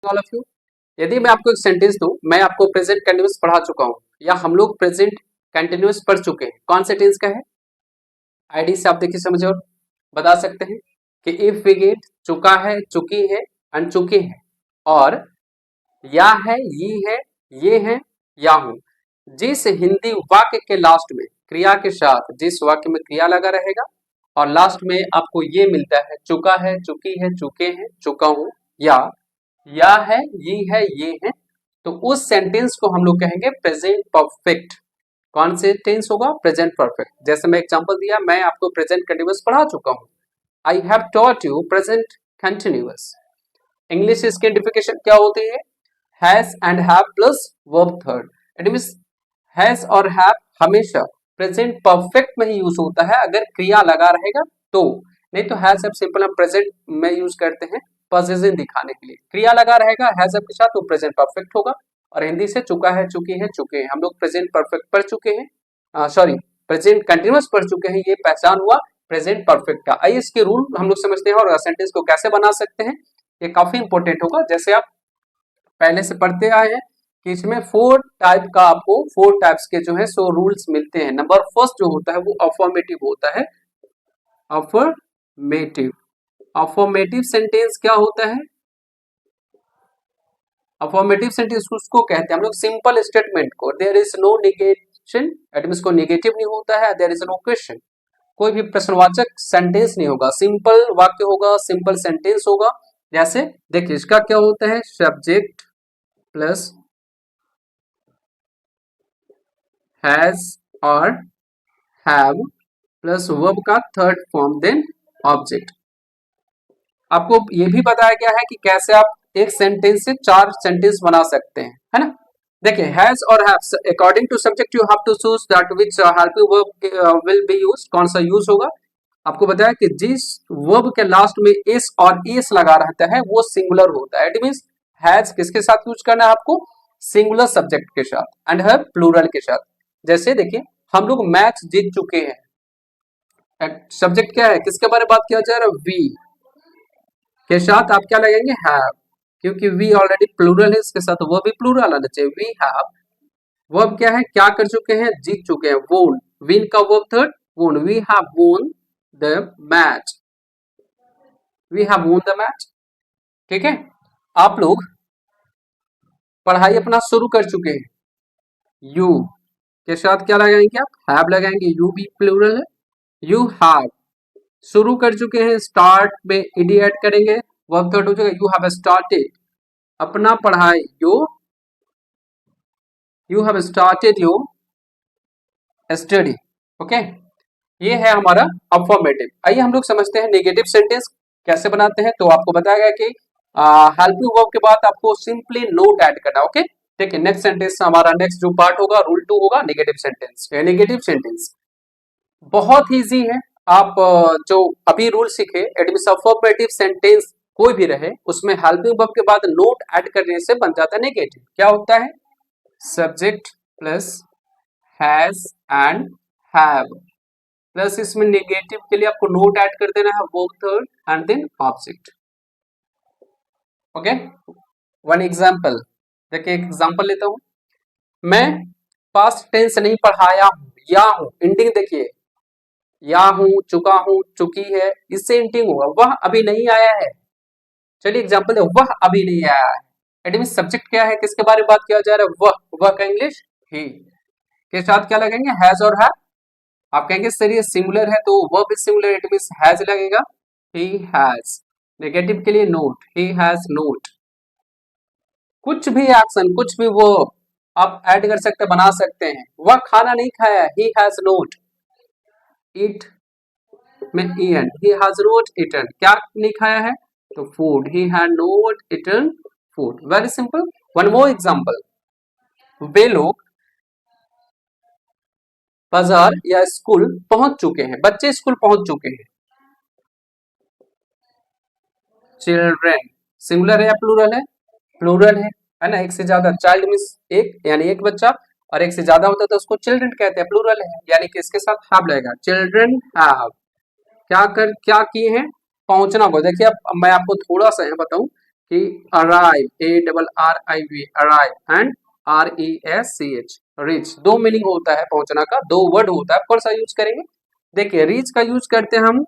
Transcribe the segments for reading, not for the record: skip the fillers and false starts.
All of you. यदि मैं आपको एक सेंटेंस दूं, मैं आपको प्रेजेंट कंटिन्यूअस पढ़ा चुका हूं या हम लोग प्रेजेंट कंटिन्यूअस पढ़ चुके हैं, कौन से टेंस का है? आईडी से आप देखिए समझे और बता सकते हैं कि इफ वी गेट चुका है, चुकी है, अनचुकी है, और या है, ये है, या हूं। जिस हिंदी वाक्य के लास्ट में क्रिया के साथ जिस वाक्य में क्रिया लगा रहेगा और लास्ट में आपको ये मिलता है चुका है, चुकी है, चुके हैं, चुका हूं, या है, ये है, तो उस सेंटेंस को हम लोग कहेंगे प्रेजेंट परफेक्ट। कौन से टेंस होगा? Present perfect. जैसे मैं एग्जांपल दिया, मैं आपको प्रेजेंट कंटिन्यूअस पढ़ा चुका हूं। I have taught you present continuous. English इसकी आइडेंटिफिकेशन क्या होती है? Has and have plus verb third. It means has और हैव हमेशा प्रेजेंट परफेक्ट में ही यूज होता है अगर क्रिया लगा रहेगा तो, नहीं तो हैज हैव सिंपल हम प्रेजेंट में यूज करते हैं पोजेशन दिखाने के लिए। क्रिया लगा रहेगा हैज हैव के साथ तो प्रेजेंट परफेक्ट होगा। और हिंदी से चुका है, चुकी है, चुके हैं, हम लोग प्रेजेंट परफेक्ट पढ़ चुके हैं, सॉरी प्रेजेंट कंटिन्यूअस पढ़ चुके हैं। ये पहचान हुआ प्रेजेंट परफेक्ट का। आइए इसके रूल हम लोग समझते हैं और सेंटेंस को कैसे बना सकते हैं, ये काफी इंपॉर्टेंट होगा। जैसे आप पहले से पढ़ते आए हैं कि इसमें 4 टाइप का आपको 4 टाइप्स के जो है सो रूल्स मिलते हैं। नंबर फर्स्ट जो होता है वो अफर्मेटिव होता है। अफर्मेटिव, अफर्मेटिव सेंटेंस क्या होता है? अफर्मेटिव सेंटेंस उसको कहते हैं हम लोग सिंपल स्टेटमेंट को, there is no negation, it means को नेगेटिव नहीं होता है, देयर इज नो क्वेश्चन, कोई भी प्रश्नवाचक सेंटेंस नहीं होगा, सिंपल वाक्य होगा, सिंपल सेंटेंस होगा। जैसे देखिए इसका क्या होता है, सब्जेक्ट प्लस हैज और हैव प्लस वर्ब का थर्ड फॉर्म देन ऑब्जेक्ट। आपको ये भी बताया गया है कि कैसे आप एक सेंटेंस से 4 सेंटेंस बना सकते हैं, है ना। देखिए हैज और have according to subject you have to choose that which helping verb will be used, कौन सा यूज होगा। आपको बताया कि जिस वर्ब के लास्ट में एस और एस लगा रहता है वो सिंगुलर होता है। इट मींस हैज किसके साथ यूज करना है आपको? सिंगुलर सब्जेक्ट के साथ, एंड हैव प्लूरल के साथ। जैसे देखिए हम लोग मैच जीत चुके हैं, सब्जेक्ट क्या है, किसके बारे में बात किया जा रहा है? वी के साथ आप क्या लगेंगे? हैव, क्योंकि वी ऑलरेडी प्लूरल है, इसके साथ वो भी प्लूरल आना चाहिए। वी हैव, वर्ब क्या है, क्या कर चुके हैं? जीत चुके हैं, वोन, विन का verb third won, we have won the match, we have won the match. ठीक है, आप लोग पढ़ाई अपना शुरू कर चुके हैं, यू के साथ क्या लगाएंगे आप? हैव लगाएंगे, यू भी प्लूरल है। यू हैव शुरू कर चुके हैं, स्टार्ट में ईडी ऐड करेंगे, वर्ब थर्ड हो जाएगा, यू हैव स्टार्टेड अपना पढ़ाई, you have started your study. Okay, ये है हमारा अफर्मेटिव। आइए हम लोग समझते हैं नेगेटिव सेंटेंस कैसे बनाते हैं। तो आपको बताया गया कि हेल्पिंग वर्ब के बाद आपको सिंपली नोट ऐड करना। ओके, देखिए नेक्स्ट सेंटेंस हमारा नेक्स्ट जो पार्ट होगा रूल 2 होगा नेगेटिव सेंटेंस। नेगेटिव सेंटेंस बहुत इजी है, आप जो अभी रूल सीखे, इट मींस अफर्मेटिव सेंटेंस कोई भी रहे उसमें हेल्पिंग वर्ब के बाद नोट ऐड करने से बन जाता है नेगेटिव। क्या होता है? Subject plus has and have plus इसमें नेगेटिव के लिए आपको नोट ऐड कर देना है, verb third and then object. Okay, one example, देखिए एक एग्जांपल लेता हूं, मैं पास्ट टेंस नहीं पढ़ाया हूं, या हूं, एंडिंग देखिए, या हूं, चुका हूं, चुकी है, इससे एंडिंग होगा, वह अभी नहीं आया है। चलिए एग्जांपल दे, वह अभी नहीं आया है। इट मींस सब्जेक्ट क्या है, किसके बारे में बात किया जा रहा है? वह का इंग्लिश ही के साथ क्या लगेंगे? हैज और हैव। आप कहेंगे सर ये सिंगुलर है तो वर्ब भी सिंगुलर, इट मींस हैज लगेगा, ही हैज। नेगेटिव के लिए नोट, ही हैज नोट। कुछ भी एक्शन, कुछ भी वर्ब आप ऐड कर सकते हैं, बना सकते हैं। वह खाना नहीं खाया, ही हैज नोट ईट में en, he has not eaten, क्या नहीं खाया है? तो food, he had not eaten food. Very simple. One more example, वे लोग बाजार या स्कूल पहुंच चुके हैं, बच्चे स्कूल पहुंच चुके हैं। चिल्ड्रेन सिंगुलर है या प्लूरल है? प्लूरल है ना, एक से ज्यादा, चाइल्ड मींस एक यानी एक बच्चा, और एक से ज्यादा होता है तो उसको चिल्ड्रन कहते हैं, प्लूरल है, यानी कि इसके साथ हैव लगेगा। चिल्ड्रन हैव क्या किए हैं? पहुंचना को। देखिए अब मैं आपको थोड़ा सा बताऊं कि arrive, ARRIV arrive and RESCH reach, दो मीनिंग होता है पहुंचना का, दो वर्ड होता है, कौन सा यूज करेंगे? देखिए रीच का यूज करते हैं हम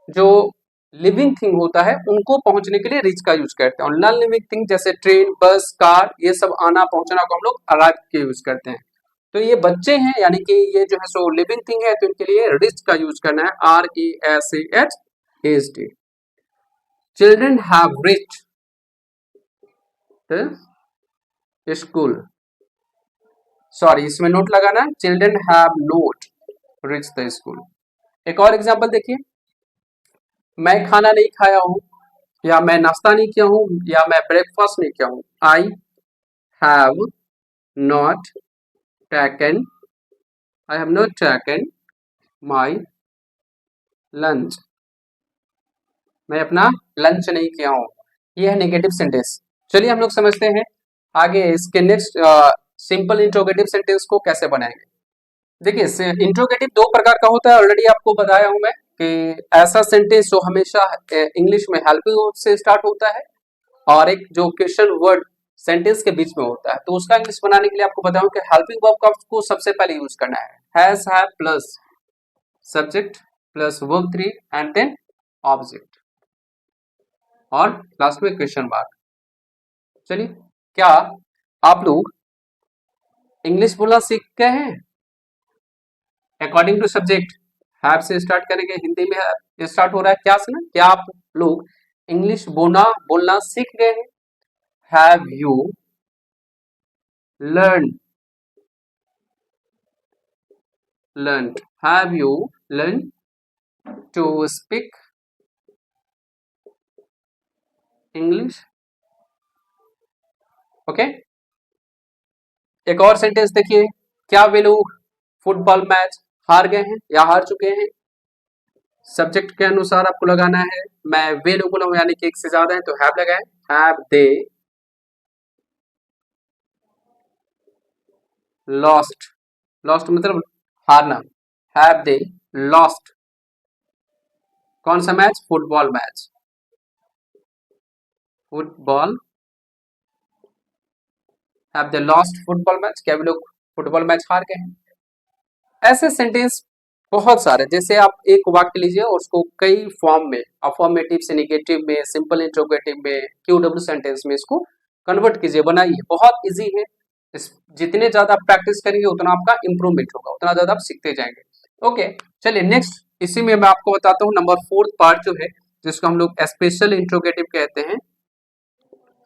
जो लिविंग थिंग होता है उनको पहुंचने के लिए रीच का यूज करते हैं, और नॉन लिविंग थिंग जैसे ट्रेन, बस, कार, ये सब आना पहुंचना को हम लोग अराइव के यूज करते हैं। तो ये बच्चे हैं यानी कि ये जो है सो लिविंग थिंग है, तो इनके लिए रिच का यूज करना है, RESCHED। Children have rich the school, sorry इसमें नोट लगाना है, children have note rich the school. एक और एग्जांपल देखिए, मैं खाना नहीं खाया हूं, या मैं नाश्ता नहीं किया हूं, या मैं ब्रेकफास्ट नहीं किया हूं। I have not taken, I have not taken my lunch, मैं अपना लंच नहीं किया हूं। ये है नेगेटिव सेंटेंस। चलिए हम लोग समझते हैं आगे इसके नेक्स्ट सिंपल इंट्रोगेटिव सेंटेंस को कैसे बनाएंगे। देखिए इंट्रोगेटिव दो प्रकार का होता है, ऑलरेडी आपको बताया हूं मैं कि ऐसा सेंटेंस जो हमेशा इंग्लिश में हेल्पिंग वर्ब से स्टार्ट होता है, और एक जो क्वेश्चन वर्ड सेंटेंस के बीच में होता है, तो उसका इंग्लिश बनाने के लिए आपको बताऊं कि हेल्पिंग वर्ब का को सबसे पहले यूज करना है, has have plus subject plus verb 3 and then object, और लास्ट में क्वेश्चन मार्क। चलिए, क्या आप लोग इंग्लिश बोलना सीख गए हैं? अकॉर्डिंग टू सब्जेक्ट हैव से स्टार्ट करेंगे, हिंदी में स्टार्ट हो रहा है क्या से ना, क्या आप लोग इंग्लिश बोलना सीख गए हैं? Have you learned, have you learned to speak English? Okay, एक और सेंटेंस देखिए, क्या वे लोग फुटबॉल मैच हार गए हैं या हार चुके हैं? सब्जेक्ट के अनुसार आपको लगाना है, मैं वे लोग बोला हूं यानी कि एक से ज्यादा है तो हैव लगाए, हैव दे लॉस्ट, लॉस्ट मतलब हारना, हैव दे लॉस्ट कौन सा match? Football match, football, have they lost football match, क्या वे लोग फुटबॉल मैच हार गए हैं? ऐसे सेंटेंस बहुत सारे, जैसे आप एक वाक्य लीजिए और उसको कई फॉर्म में, अफर्मेटिव से नेगेटिव में, सिंपल इंट्रोगेटिव में, QW सेंटेंस में इसको कन्वर्ट कीजिए, बनाइए, बहुत इजी है। जितने ज्यादा आप प्रैक्टिस करेंगे उतना आपका इंप्रूवमेंट होगा, उतना ज्यादा आप सीखते जाएंगे। ओके, चलिए नेक्स्ट, इसी में मैं आपको बताता हूँ नंबर 4 पार्ट जो है, जिसको हम लोग स्पेशल इंट्रोगेटिव कहते हैं,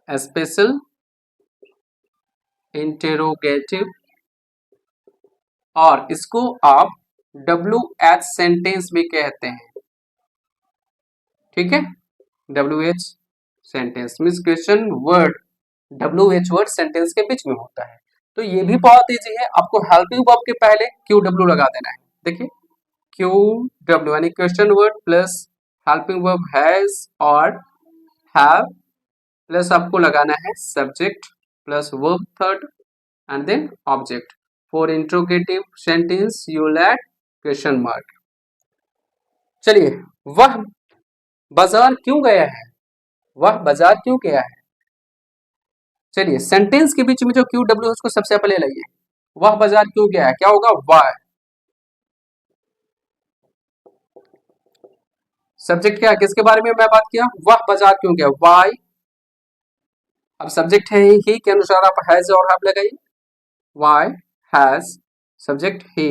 स्पेशल इंटेरोगेटिव, और इसको आप WH सेंटेंस भी कहते हैं, ठीक है? WH sentence means question word WH word sentence के बीच में होता है। तो ये भी बहुत इजी है, आपको हेल्पिंग वर्ब के पहले QW लगा देना है। देखिए QW यानी question word plus helping verb has और हैव, प्लस आपको लगाना है subject plus verb third and then object. For interrogative sentence you add question mark. चलिए, वह बाजार क्यों गया है? वह बाजार क्यों गया है? चलिए, सेंटेंस के बीच में जो QW है उसको सबसे पहले लाइए, वह बाजार क्यों गया है, क्या होगा? वाई। सब्जेक्ट क्या है, किसके बारे में मैं बात किया? वह बाजार क्यों गया, वाई। अब सब्जेक्ट है ही के अनुसार आप हैज और हैव लगाइए, why has, subject he,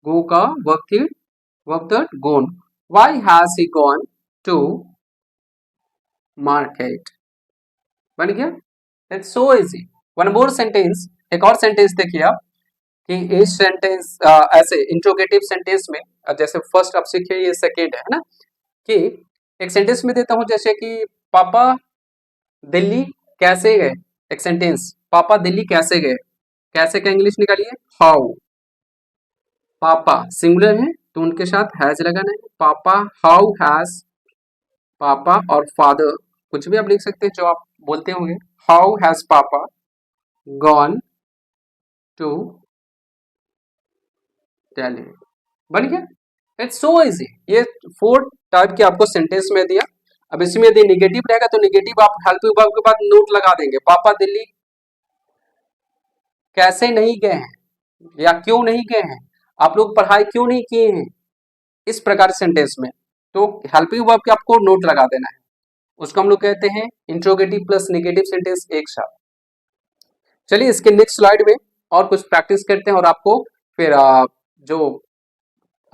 go का verb third gone, why has he gone to market. बन गया, it's so easy. One more sentence, एक और सेंटेंस देखिए आप, कि इस सेंटेंस ऐसे इंट्रोगेटिव सेंटेंस में, जैसे फर्स्ट आप सीखिए, ये सेकेंड है ना, कि एक सेंटेंस में देता हूं जैसे कि पापा दिल्ली कैसे गए, एक सेंटेंस, पापा दिल्ली कैसे गए, कैसे का इंग्लिश निकालिए, हाउ। पापा सिंगुलर है तो उनके साथ हैज लगाना है, पापा हाउ हैज, पापा और फादर कुछ भी आप लिख सकते हैं जो आप बोलते होंगे, हाउ हैज पापा गॉन टू दिल्ली। बन गया, इट्स सो इजी। ये 4 टाइप के आपको सेंटेंस में दिया, अब इसमें यदि निगेटिव रहेगा तो निगेटिव आप हेल्पिंग वर्ब के बाद नोट लगा देंगे, पापा दिल्ली कैसे नहीं गए हैं या क्यों नहीं गए हैं, आप लोग पढ़ाई क्यों नहीं किए हैं, इस प्रकार सेंटेंस में तो हेल्पिंग वर्ब के आपको नोट लगा देना है, उसको हम लोग कहते हैं इंट्रोगेटिव प्लस नेगेटिव सेंटेंस एक साथ। चलिए इसके नेक्स्ट स्लाइड में और कुछ प्रैक्टिस करते हैं और आपको फिर जो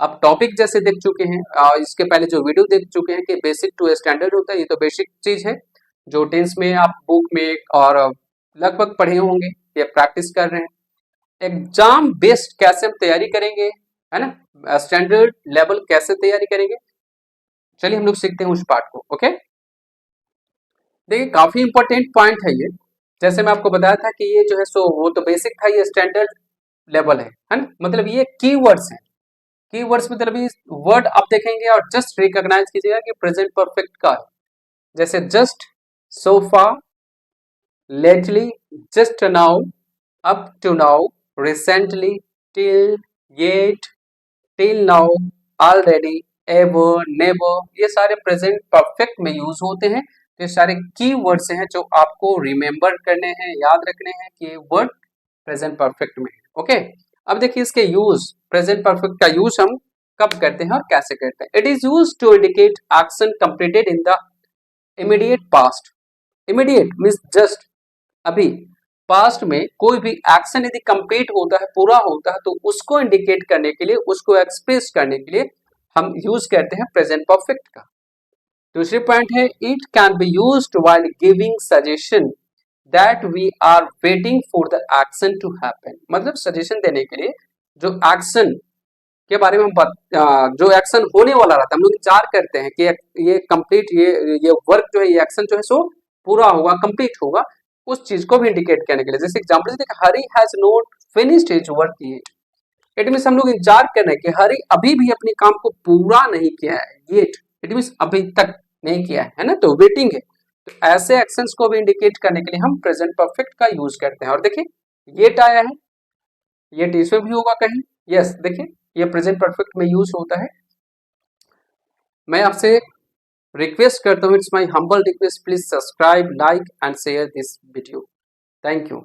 आप टॉपिक जैसे देख चुके हैं, इसके पहले जो वीडियो देख चुके हैं कि बेसिक टू स्टैंडर्ड होता है, ये तो बेसिक चीज है जो टेंस में आप बुक में और लगभग पढ़े होंगे, ये प्रैक्टिस कर रहे हैं। एग्जाम बेस्ड कैसे हम तैयारी करेंगे, है ना, स्टैंडर्ड लेवल कैसे तैयारी करेंगे, चलिए हम लोग सीखते हैं उस पार्ट को। ओके, देखिए काफी इंपॉर्टेंट पॉइंट है ये, जैसे मैं आपको बताया था कि ये जो है सो वो तो बेसिक था, ये स्टैंडर्ड लेवल है ना, मतलब ये कीवर्ड्स हैं, कीवर्ड्स मतलब ये वर्ड आप देखेंगे और जस्ट रिकॉग्नाइज कीजिएगा कि प्रेजेंट परफेक्ट का है, जैसे just, so far, lately, just now, up to now, recently, till, yet, till now, already, ever, never, ये सारे प्रेजेंट परफेक्ट में यूज होते हैं। तो ये सारे की वर्ड्स हैं जो आपको रिमेंबर करने हैं, याद रखने हैं कि ये वर्ड प्रेजेंट परफेक्ट में है। ओके, अब देखिए इसके यूज, प्रेजेंट परफेक्ट का यूज हम कब करते हैं और कैसे करते हैं। It is use to indicate action completed in the immediate past. Immediate means just अभी, पास्ट में कोई भी एक्शन यदि कंप्लीट होता है, पूरा होता है, तो उसको इंडिकेट करने के लिए, उसको एक्सप्रेस करने के लिए हम यूज करते हैं प्रेजेंट परफेक्ट का। दूसरी पॉइंट है it can be used while giving suggestion that we are waiting for the action to happen, मतलब सजेशन देने के लिए जो एक्शन के बारे में हम जो एक्शन होने वाला रहता है, हम लोग इंतजार करते हैं कि ये कंप्लीट, ये वर्क जो है, ये एक्शन जो है सो पूरा होगा, कंप्लीट होगा, उस चीज को भी इंडिकेट करने के लिए। जैसे एग्जांपल देखिए, Hari has not finished his work yet, it means हम लोग इंतजार कर रहे हैं कि हरी अभी भी अपने काम को पूरा नहीं किया है, येट इट मींस अभी तक नहीं किया है ना, तो वेटिंग है। तो ऐसे एक्शंस को भी इंडिकेट करने के लिए हम प्रेजेंट परफेक्ट का यूज करते हैं। और देखिए येट आया है, येट इसमें भी होगा कहीं, यस देखिए ये प्रेजेंट परफेक्ट में यूज होता है। मैं आपसे रिक्वेस्ट करता हूँ, it's my humble request, please subscribe, like and share this video. Thank you.